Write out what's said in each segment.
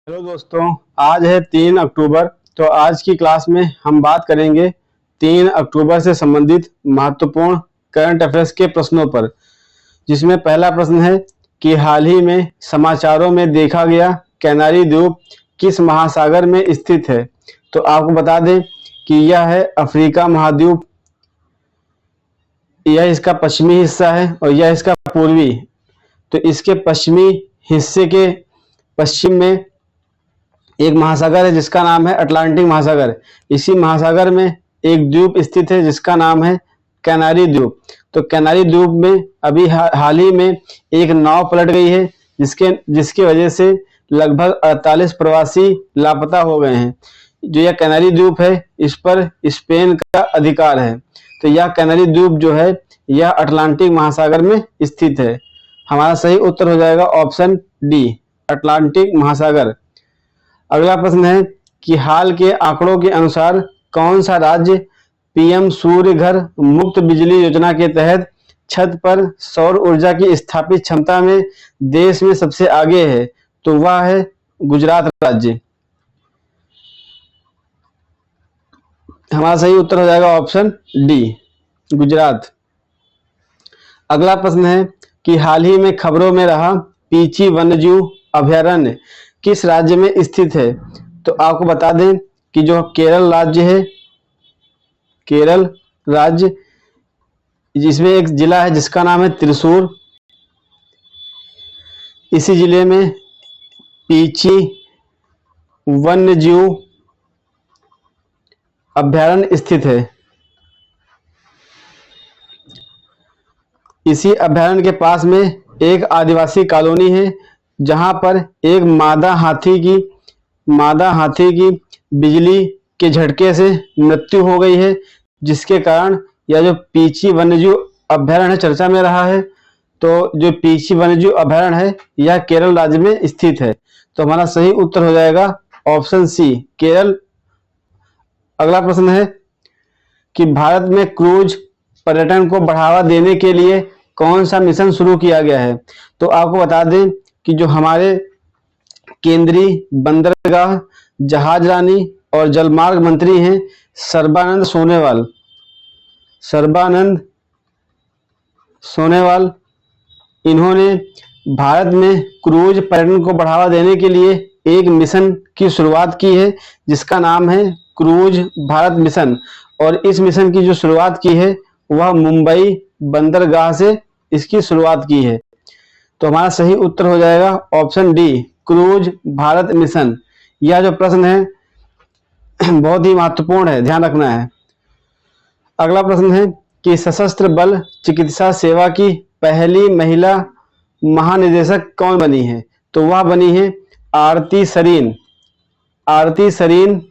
Hello दोस्तों, आज है 3 अक्टूबर। तो आज की क्लास में हम बात करेंगे 3 अक्टूबर से संबंधित महत्वपूर्ण करंट अफेयर्स के प्रश्नों पर, जिसमें पहला प्रश्न है कि हाल ही में समाचारों में देखा गया कैनारी द्वीप किस महासागर में स्थित है। तो आपको बता दें कि यह है अफ्रीका महाद्वीप। यह इसका पश्चिमी हिस्सा है और यह इसका पूर्वी। तो इसके पश्चिमी हिस्से के पश्चिम में एक महासागर है जिसका नाम है अटलांटिक महासागर। इसी महासागर में एक द्वीप स्थित है जिसका नाम है कैनारी द्वीप। तो कैनारी द्वीप में अभी हाल ही में एक नाव पलट गई है जिसकी वजह से लगभग 48 प्रवासी लापता हो गए हैं। जो यह कैनारी द्वीप है इस पर स्पेन का अधिकार है। तो यह कैनारी द्वीप जो है यह अटलांटिक महासागर में स्थित है। हमारा सही उत्तर हो जाएगा ऑप्शन डी, अटलांटिक महासागर। अगला प्रश्न है कि हाल के आंकड़ों के अनुसार कौन सा राज्य पीएम सूर्य घर मुफ्त बिजली योजना के तहत छत पर सौर ऊर्जा की स्थापित क्षमता में देश में सबसे आगे है। तो वह है गुजरात राज्य। हमारा सही उत्तर हो जाएगा ऑप्शन डी, गुजरात। अगला प्रश्न है कि हाल ही में खबरों में रहा पीची वन्यजीव अभयारण्य किस राज्य में स्थित है। तो आपको बता दें कि जो केरल राज्य है, केरल राज्य, जिसमें एक जिला है जिसका नाम है त्रिशूर। इसी जिले में पीची वन्यजीव अभयारण्य स्थित है। इसी अभयारण्य के पास में एक आदिवासी कॉलोनी है जहां पर एक मादा हाथी की बिजली के झटके से मृत्यु हो गई है, जिसके कारण यह जो पीची वन्यजीव अभयारण्य है चर्चा में रहा है। तो जो पीची वन्यजीव अभयारण्य है यह केरल राज्य में स्थित है। तो हमारा सही उत्तर हो जाएगा ऑप्शन सी, केरल। अगला प्रश्न है कि भारत में क्रूज पर्यटन को बढ़ावा देने के लिए कौन सा मिशन शुरू किया गया है। तो आपको बता दें कि जो हमारे केंद्रीय बंदरगाह, जहाजरानी और जलमार्ग मंत्री हैं सर्बानंद सोनोवाल, इन्होंने भारत में क्रूज पर्यटन को बढ़ावा देने के लिए एक मिशन की शुरुआत की है जिसका नाम है क्रूज भारत मिशन। और इस मिशन की जो शुरुआत की है वह मुंबई बंदरगाह से इसकी शुरुआत की है। तो हमारा सही उत्तर हो जाएगा option D, cruise Bharat mission. यह जो प्रश्न है बहुत ही महत्वपूर्ण है, ध्यान रखना है। अगला प्रश्न है कि सशस्त्र बल चिकित्सा सेवा की पहली महिला महानिदेशक कौन बनी है। तो वह बनी है आरती सरीन,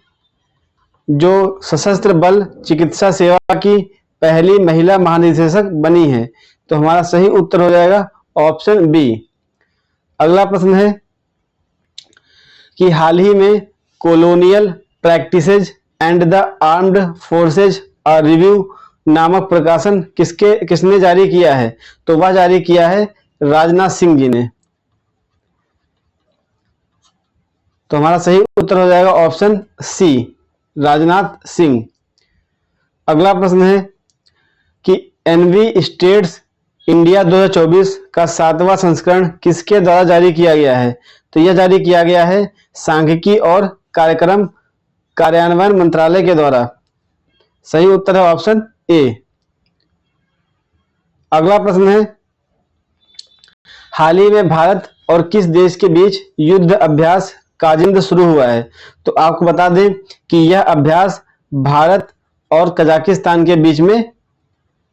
जो सशस्त्र बल चिकित्सा सेवा की पहली महिला महानिदेशक बनी है। तो हमारा सही उत्तर हो जाएगा ऑप्शन बी। अगला प्रश्न है कि हाल ही में colonial practices and the armed forces a review नामक प्रकाशन किसने जारी किया है। तो वह जारी किया है राजनाथ सिंह जी ने। तो हमारा सही उत्तर हो जाएगा ऑप्शन सी, राजनाथ सिंह। अगला प्रश्न है कि एनवी स्टेट्स इंडिया 2024 का 7वां संस्करण किसके द्वारा जारी किया गया है। तो यह जारी किया गया है सांख्यिकी और कार्यक्रम कार्यान्वयन मंत्रालय के द्वारा। सही उत्तर है ऑप्शन ए। अगला प्रश्न है हाल ही में भारत और किस देश के बीच युद्ध अभ्यास काजिंद शुरू हुआ है। तो आपको बता दें कि यह अभ्यास भारत और कजाकिस्तान के बीच में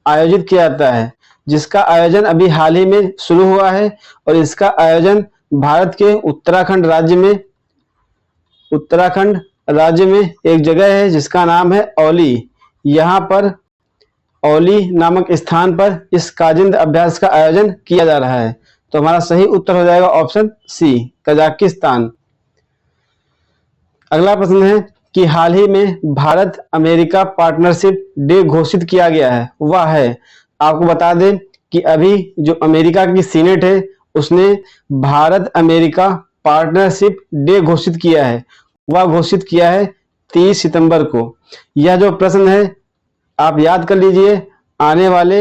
आयोजित किया जाता है, जिसका आयोजन अभी हाल ही में शुरू हुआ है। और इसका आयोजन भारत के उत्तराखंड राज्य में एक जगह है जिसका नाम है औली। यहाँ पर औली नामक स्थान पर इस काजिंद अभ्यास का आयोजन किया जा रहा है। तो हमारा सही उत्तर हो जाएगा ऑप्शन सी, कजाकिस्तान। अगला प्रश्न है कि हाल ही में भारत अमेरिका पार्टनरशिप डे घोषित किया गया है, वह है। आपको बता दें कि अभी जो अमेरिका की सीनेट है उसने भारत अमेरिका पार्टनरशिप डे घोषित किया है? वह घोषित किया है 30 सितंबर को। यह जो प्रश्न है आप याद कर लीजिए, आने वाले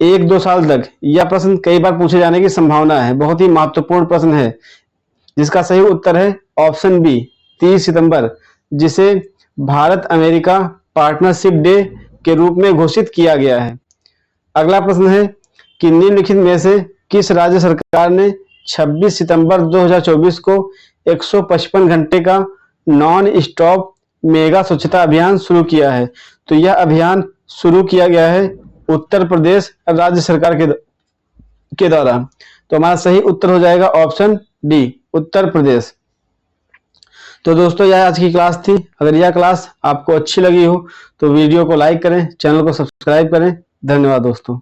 1-2 साल तक यह प्रश्न कई बार पूछे जाने की संभावना है। बहुत ही महत्वपूर्ण प्रश्न है, जिसका सही उत्तर है ऑप्शन बी 30 सितंबर, जिसे भारत अमेरिका पार्टनरशिप डे के रूप में घोषित किया गया है। अगला प्रश्न है कि निम्नलिखित में से किस राज्य सरकार ने 26 सितंबर 2024 को 155 घंटे का नॉन स्टॉप मेगा स्वच्छता अभियान शुरू किया है? तो यह अभियान शुरू किया गया है उत्तर प्रदेश राज्य सरकार के द्वारा। तो हमारा सही उत्तर हो जाएगा ऑप्शन डी, उत्तर प्रदेश। तो दोस्तों यह आज की क्लास थी। अगर यह क्लास आपको अच्छी लगी हो तो वीडियो को लाइक करें, चैनल को सब्सक्राइब करें। धन्यवाद दोस्तों।